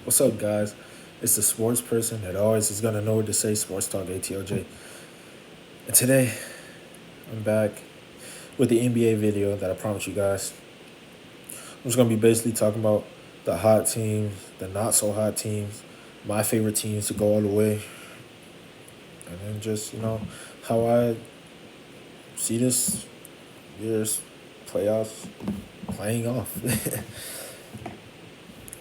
What's up, guys? It's the sports person that always is gonna know what to say. Sports Talk ATOJ. And today, I'm back with the NBA video that I promised you guys. I'm just gonna be basically talking about the hot teams, the not so hot teams, my favorite teams to go all the way, and then just how I see this year's playoffs playing off.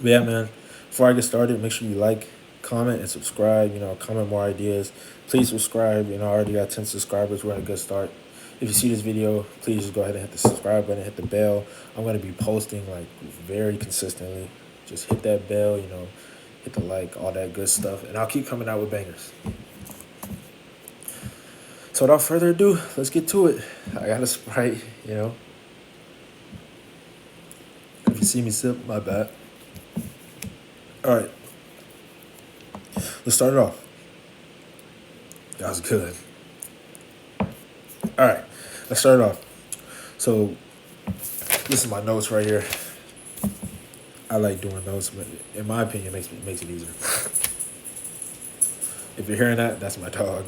But yeah, man. Before I get started, make sure you like, comment, and subscribe. Comment more ideas. Please subscribe. I already got 10 subscribers. We're on a good start. If you see this video, please just go ahead and hit the subscribe button, hit the bell. I'm going to be posting like very consistently. Just hit that bell, hit the like, all that good stuff. And I'll keep coming out with bangers. So without further ado, let's get to it. I got a Sprite. If you see me sip, my bad. All right. Let's start it off. That was good. All right, let's start it off. So, this is my notes right here. I like doing notes, but in my opinion, it makes it easier. If you're hearing that, that's my dog.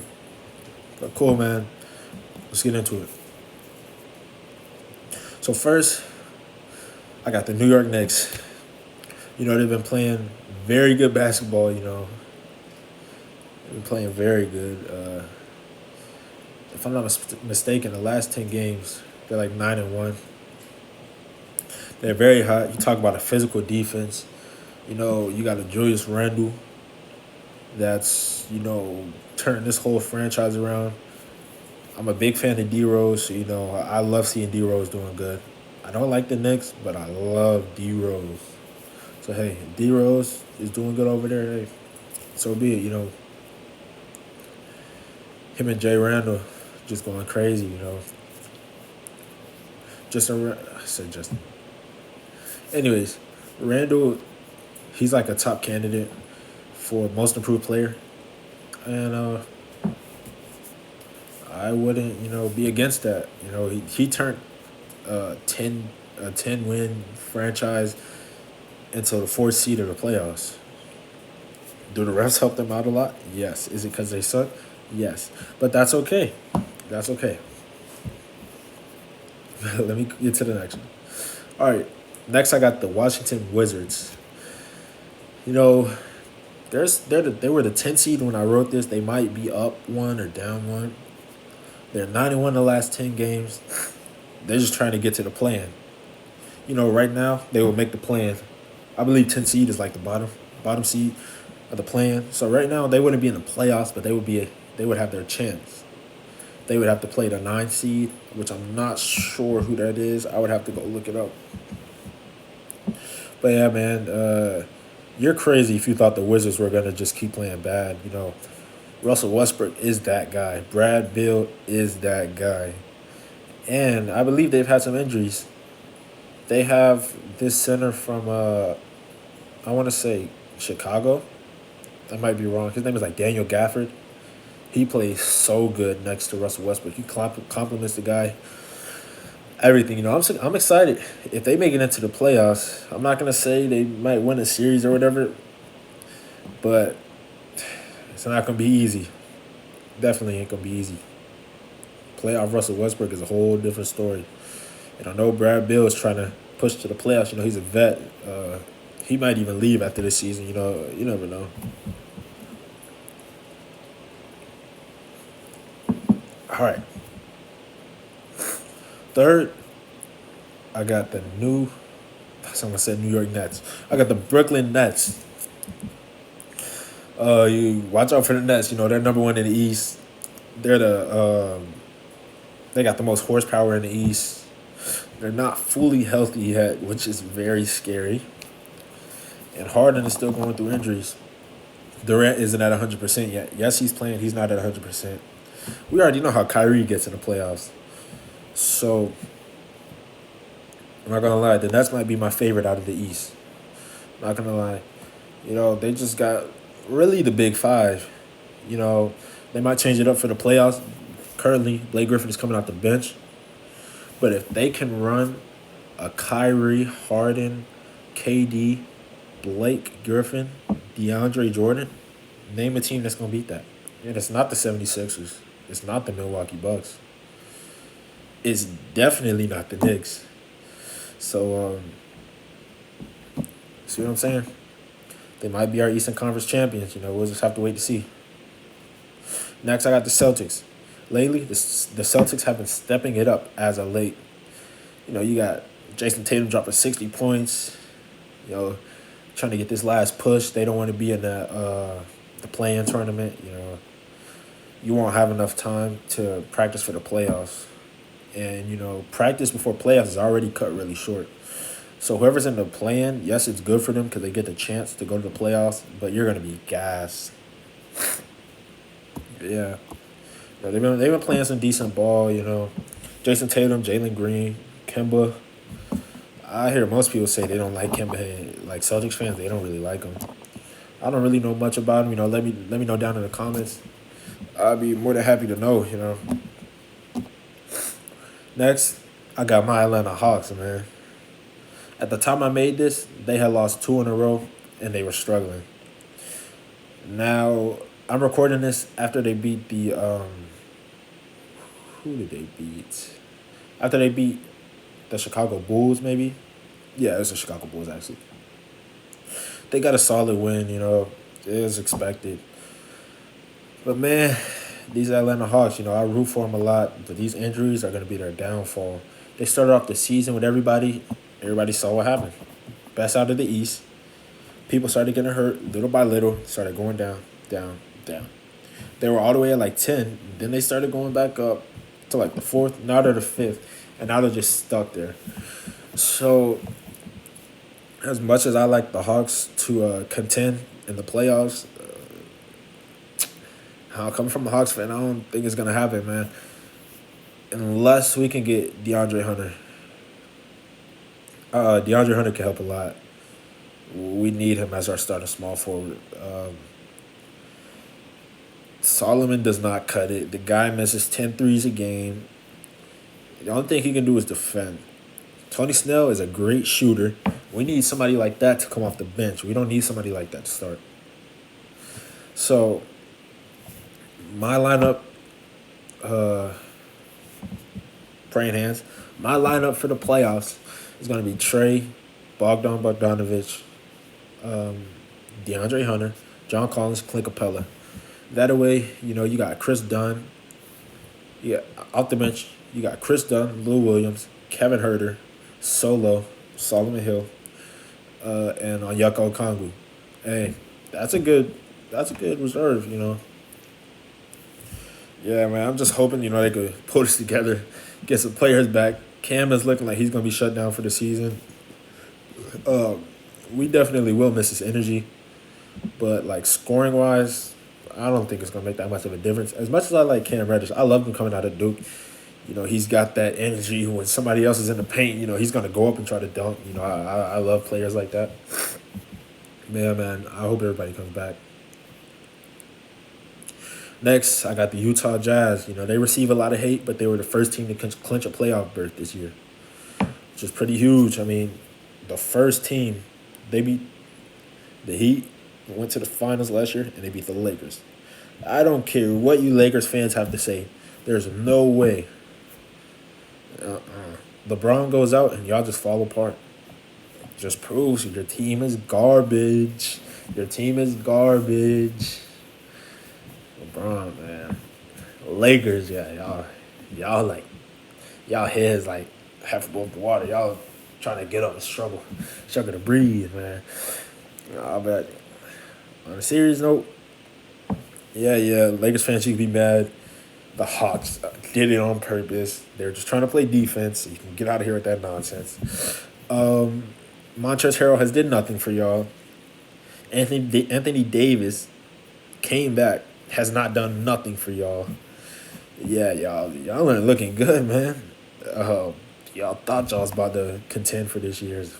But cool, man. Let's get into it. So first, I got the New York Knicks. They've been playing very good basketball. They've been playing very good. If I'm not mistaken, the last 10 games, they're like 9-1. They're very hot. You talk about a physical defense. You got a Julius Randle that's, turning this whole franchise around. I'm a big fan of D-Rose, so, I love seeing D-Rose doing good. I don't like the Knicks, but I love D-Rose. So, hey, D-Rose is doing good over there. Hey, so be it, Him and Jay Randall just going crazy, I said just. Anyways, Randall, he's like a top candidate for most improved player. And I wouldn't, be against that. He turned a 10 win franchise into the fourth seed of the playoffs. Do the refs help them out a lot? Yes. Is it because they suck? Yes. But that's okay. That's okay. Let me get to the next one. All right. Next, I got the Washington Wizards. They were the 10 seed when I wrote this. They might be up one or down one. They're 9-1 the last 10 games. They're just trying to get to the plan. Right now they will make the plan. I believe 10 seed is like the bottom seed of the plan. So right now they wouldn't be in the playoffs, but they would have their chance. They would have to play the 9 seed, which I'm not sure who that is. I would have to go look it up. But yeah, man, you're crazy if you thought the Wizards were gonna just keep playing bad. Russell Westbrook is that guy. Brad Beal is that guy. And I believe they've had some injuries. They have this center from, I want to say, Chicago. I might be wrong. His name is like Daniel Gafford. He plays so good next to Russell Westbrook. He compliments the guy. Everything, I'm excited. If they make it into the playoffs, I'm not going to say they might win a series or whatever, but it's not going to be easy. Definitely ain't going to be easy. Playoff Russell Westbrook is a whole different story. And I know Brad Beal is trying to push to the playoffs. He's a vet. He might even leave after this season. You never know. All right. Third, I got the someone said New York Nets. I got the Brooklyn Nets. You watch out for the Nets. They're number one in the East. They're they got the most horsepower in the East. They're not fully healthy yet, which is very scary. And Harden is still going through injuries. Durant isn't at 100% yet. Yes, he's playing. He's not at 100%. We already know how Kyrie gets in the playoffs. So, I'm not going to lie. The Nets might be my favorite out of the East. I'm not going to lie. They just got really the big five. They might change it up for the playoffs. Currently, Blake Griffin is coming off the bench. But if they can run a Kyrie, Harden, KD, Blake Griffin, DeAndre Jordan, name a team that's gonna beat that. And it's not the 76ers. It's not the Milwaukee Bucks. It's definitely not the Knicks. So see what I'm saying? They might be our Eastern Conference champions. We'll just have to wait to see. Next, I got the Celtics. Lately, the Celtics have been stepping it up as of late. You got Jason Tatum dropping 60 points. Trying to get this last push. They don't want to be in the play-in tournament. You won't have enough time to practice for the playoffs. And, practice before playoffs is already cut really short. So whoever's in the play-in, yes, it's good for them because they get the chance to go to the playoffs, but you're going to be gassed. Yeah. They've been playing some decent ball. Jason Tatum, Jalen Green, Kemba. I hear most people say they don't like Kemba. Like Celtics fans, they don't really like him. I don't really know much about him. Let me know down in the comments. I'd be more than happy to know. Next, I got my Atlanta Hawks, man. At the time I made this, they had lost 2 in a row, and they were struggling. Now, I'm recording this after they beat the who did they beat? After they beat the Chicago Bulls, maybe? Yeah, it was the Chicago Bulls, actually. They got a solid win, It was expected. But, man, these Atlanta Hawks, I root for them a lot. But these injuries are going to be their downfall. They started off the season with everybody. Everybody saw what happened. Best out of the East. People started getting hurt little by little. Started going down, down, down. They were all the way at like 10. Then they started going back up to like the 4th. Now they're the 5th. And now they're just stuck there. So, as much as I like the Hawks to contend in the playoffs, coming from a Hawks fan, I don't think it's going to happen, man. Unless we can get DeAndre Hunter. DeAndre Hunter can help a lot. We need him as our starting small forward. Solomon does not cut it. The guy misses 10 threes a game. The only thing he can do is defend. Tony Snell is a great shooter. We need somebody like that to come off the bench. We don't need somebody like that to start. So, my lineup, praying hands, my lineup for the playoffs is going to be Trey, Bogdanovich, DeAndre Hunter, John Collins, Clint Capella. That way, you got Chris Dunn. Yeah, off the bench, you got Chris Dunn, Lou Williams, Kevin Herter, Solo, Solomon Hill, and Onyeka Okongwu. Hey, that's a good reserve, Yeah, man, I'm just hoping, they could pull this together, get some players back. Cam is looking like he's going to be shut down for the season. We definitely will miss his energy. But, scoring-wise, I don't think it's going to make that much of a difference. As much as I like Cam Reddish, I love him coming out of Duke. He's got that energy when somebody else is in the paint, he's going to go up and try to dunk. I love players like that. Man, I hope everybody comes back. Next, I got the Utah Jazz. They receive a lot of hate, but they were the first team to clinch a playoff berth this year, which is pretty huge. I mean, the first team, they beat the Heat, went to the finals last year, and they beat the Lakers. I don't care what you Lakers fans have to say. There's no way. LeBron goes out, and y'all just fall apart. Just proves your team is garbage. Your team is garbage. LeBron, man. Lakers, yeah, y'all heads half above the water. Y'all trying to get up and struggle to breathe, man. But on a serious note, yeah, Lakers fans, you can be mad. The Hawks did it on purpose. They're just trying to play defense. You can get out of here with that nonsense. Montrezl Harrell has did nothing for y'all. Anthony Davis came back, has not done nothing for y'all. Yeah, y'all aren't looking good, man. Y'all thought y'all was about to contend for this year's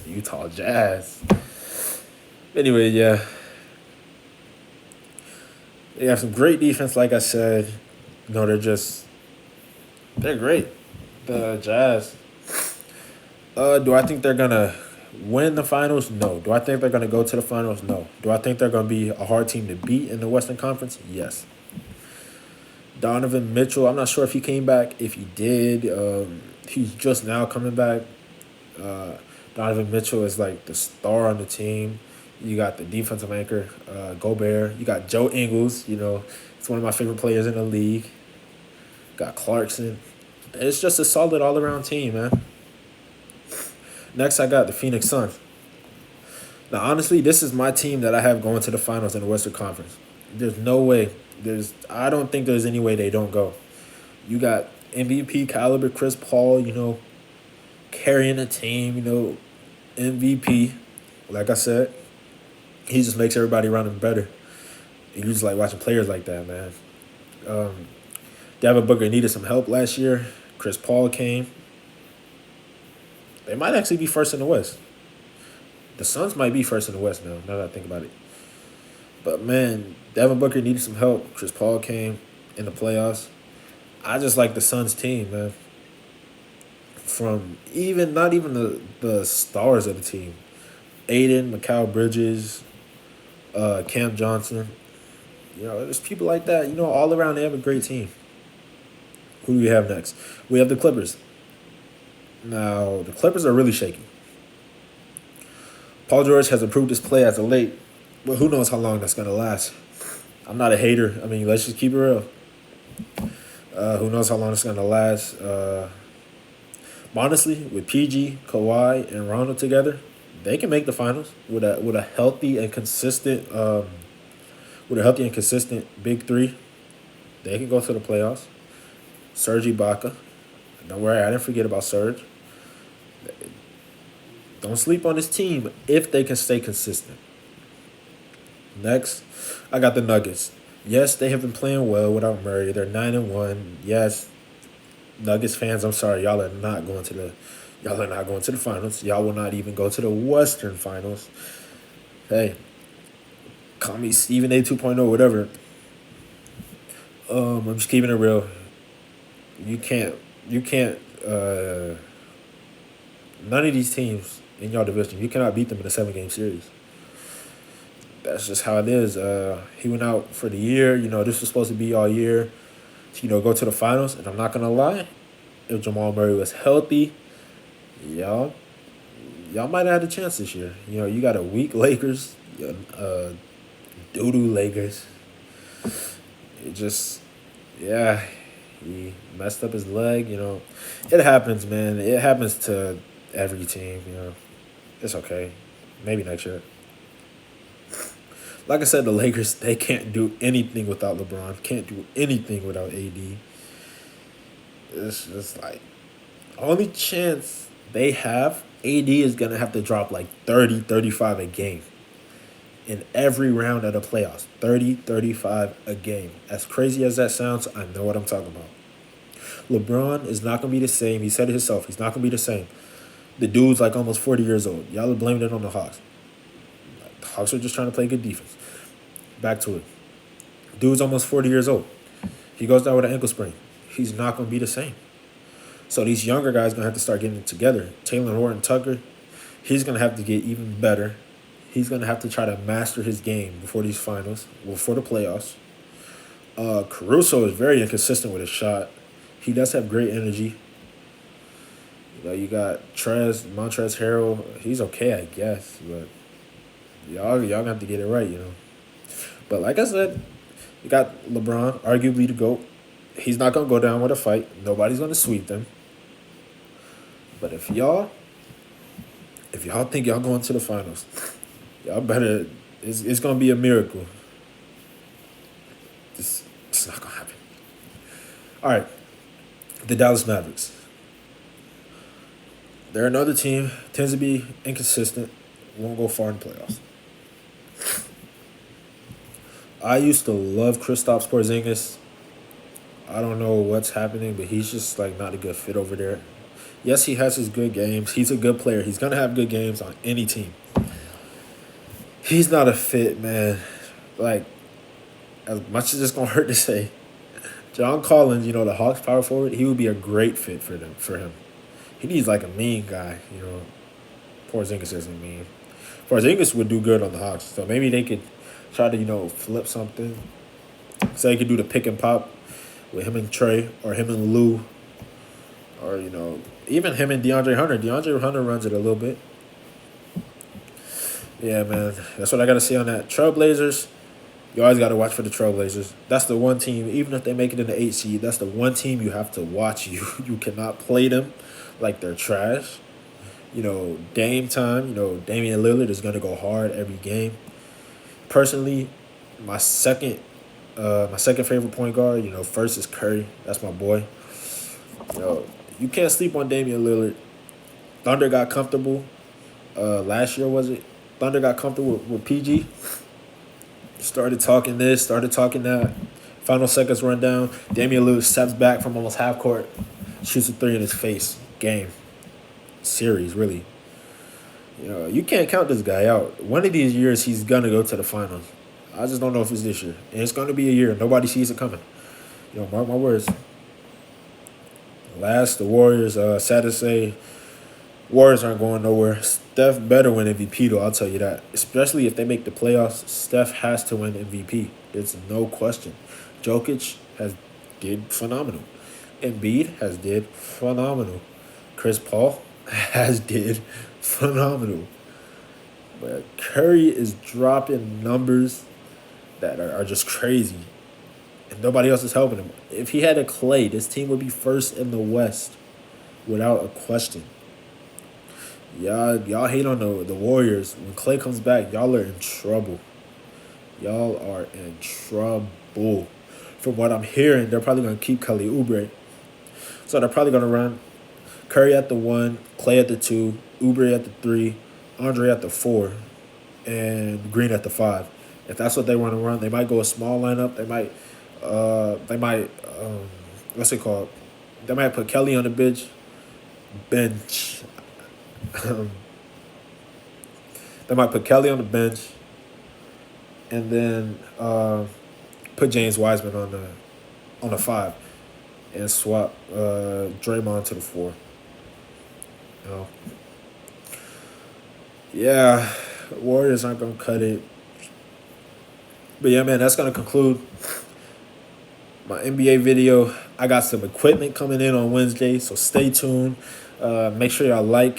Utah Jazz. Anyway, yeah. They have some great defense, like I said. They're great. The Jazz. Do I think they're going to Win the finals? No. Do I think they're going to go to the finals? No. Do I think they're going to be a hard team to beat in the Western Conference? Yes. Donovan Mitchell, I'm not sure if he came back. If he did, he's just now coming back. Uh, Donovan Mitchell is like the star on the team. You got the defensive anchor, Gobert. You got Joe Ingles. It's one of my favorite players in the league. Got Clarkson. It's just a solid all around team, man. Next, I got the Phoenix Suns. Now, honestly, this is my team that I have going to the finals in the Western Conference. There's no way. I don't think there's any way they don't go. You got MVP caliber Chris Paul, carrying the team, MVP. Like I said, he just makes everybody around him better. You just like watching players like that, man. Devin Booker needed some help last year. Chris Paul came. They might actually be first in the West. The Suns might be first in the West now that I think about it. But, man, Devin Booker needed some help. Chris Paul came in the playoffs. I just like the Suns team, man. From not even the stars of the team. Aiden, Mikal Bridges, Cam Johnson. There's people like that. All around they have a great team. Who do we have next? We have the Clippers. Now, the Clippers are really shaky. Paul George has improved his play as of late, but who knows how long that's going to last. I'm not a hater. I mean, let's just keep it real. Who knows how long it's going to last. Honestly, with PG, Kawhi, and Rondo together, they can make the finals with a healthy and consistent big three. They can go to the playoffs. Serge Ibaka. Don't worry, I didn't forget about Serge. Don't sleep on this team if they can stay consistent. Next, I got the Nuggets. Yes, they have been playing well without Murray. They're 9-1. Yes, Nuggets fans, I'm sorry, y'all are not going to the finals. Y'all will not even go to the Western Finals. Hey, call me Stephen A 2.0, whatever. I'm just keeping it real. You can't. None of these teams in your division, you cannot beat them in a 7-game series. That's just how it is. He went out for the year. This was supposed to be all year to, go to the finals. And I'm not going to lie, if Jamal Murray was healthy, y'all might have had a chance this year. You got a weak Lakers, doo-doo Lakers. It just, yeah, he messed up his leg. It happens, man. It happens to every team. It's okay. Maybe next year. Like I said, the Lakers, they can't do anything without LeBron. Can't do anything without AD. It's just like, only chance they have, AD is going to have to drop like 30, 35 a game in every round of the playoffs. 30, 35 a game. As crazy as that sounds, I know what I'm talking about. LeBron is not going to be the same. He said it himself. He's not going to be the same. The dude's like almost 40 years old. Y'all are blaming it on the Hawks. The Hawks are just trying to play good defense. Back to it. Dude's almost 40 years old. He goes down with an ankle sprain. He's not going to be the same. So these younger guys going to have to start getting it together. Taylor Horton-Tucker, he's going to have to get even better. He's going to have to try to master his game before these finals, before the playoffs. Caruso is very inconsistent with his shot. He does have great energy. You got Montrezl Harrell. He's okay, I guess, but y'all gonna have to get it right, But like I said, you got LeBron, arguably the GOAT. He's not gonna go down with a fight. Nobody's gonna sweep them. But if y'all think y'all going to the finals, y'all better. It's gonna be a miracle. It's not gonna happen. All right, the Dallas Mavericks. They're another team, tends to be inconsistent, won't go far in the playoffs. I used to love Kristaps Porzingis. I don't know what's happening, but he's just like not a good fit over there. Yes, he has his good games. He's a good player. He's going to have good games on any team. He's not a fit, man. Like, as much as it's going to hurt to say, John Collins, the Hawks power forward, he would be a great fit for him. He needs like a mean guy, Porzingis isn't mean. Porzingis would do good on the Hawks, so maybe they could try to flip something. So they could do the pick and pop with him and Trey or him and Lou or even him and DeAndre Hunter. DeAndre Hunter runs it a little bit. Yeah, man, that's what I got to say on that. Trailblazers, you always got to watch for the Trailblazers. That's the one team, even if they make it in the 8 seed, that's the one team you have to watch. You cannot play them like they're trash. Dame time, Damian Lillard is going to go hard every game. Personally, my second favorite point guard, first is Curry. That's my boy. You can't sleep on Damian Lillard. Thunder got comfortable. Last year, was it? Thunder got comfortable with PG. Started talking this, started talking that. Final seconds run down. Damian Lillard steps back from almost half court, shoots a three in his face. Game. Series, really. You can't count this guy out. One of these years, he's going to go to the finals. I just don't know if it's this year. And it's going to be a year. Nobody sees it coming. Mark my words. Last, the Warriors, sad to say, Warriors aren't going nowhere. Steph better win MVP, though, I'll tell you that. Especially if they make the playoffs, Steph has to win MVP. It's no question. Jokic has did phenomenal. Embiid has did phenomenal. Chris Paul has did phenomenal. But Curry is dropping numbers that are just crazy. And nobody else is helping him. If he had a Clay, this team would be first in the West without a question. Y'all hate on the Warriors. When Clay comes back, y'all are in trouble. Y'all are in trouble. From what I'm hearing, they're probably going to keep Kelly Oubre. So they're probably going to run Curry at the 1, Clay at the 2, Oubre at the 3, Andre at the 4, and Green at the 5. If that's what they want to run, they might go a small lineup. They might what's it called? They might put Kelly on the bench. They might put Kelly on the bench, and then put James Wiseman on the 5, and swap Draymond to the 4. Yeah, Warriors aren't gonna cut it. But yeah, man, that's gonna conclude my NBA video. I got some equipment coming in on Wednesday, so stay tuned. Make sure y'all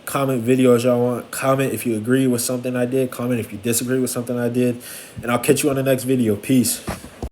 comment videos y'all want. Comment if you agree with something I did. Comment if you disagree with something I did. And I'll catch you on the next video. Peace.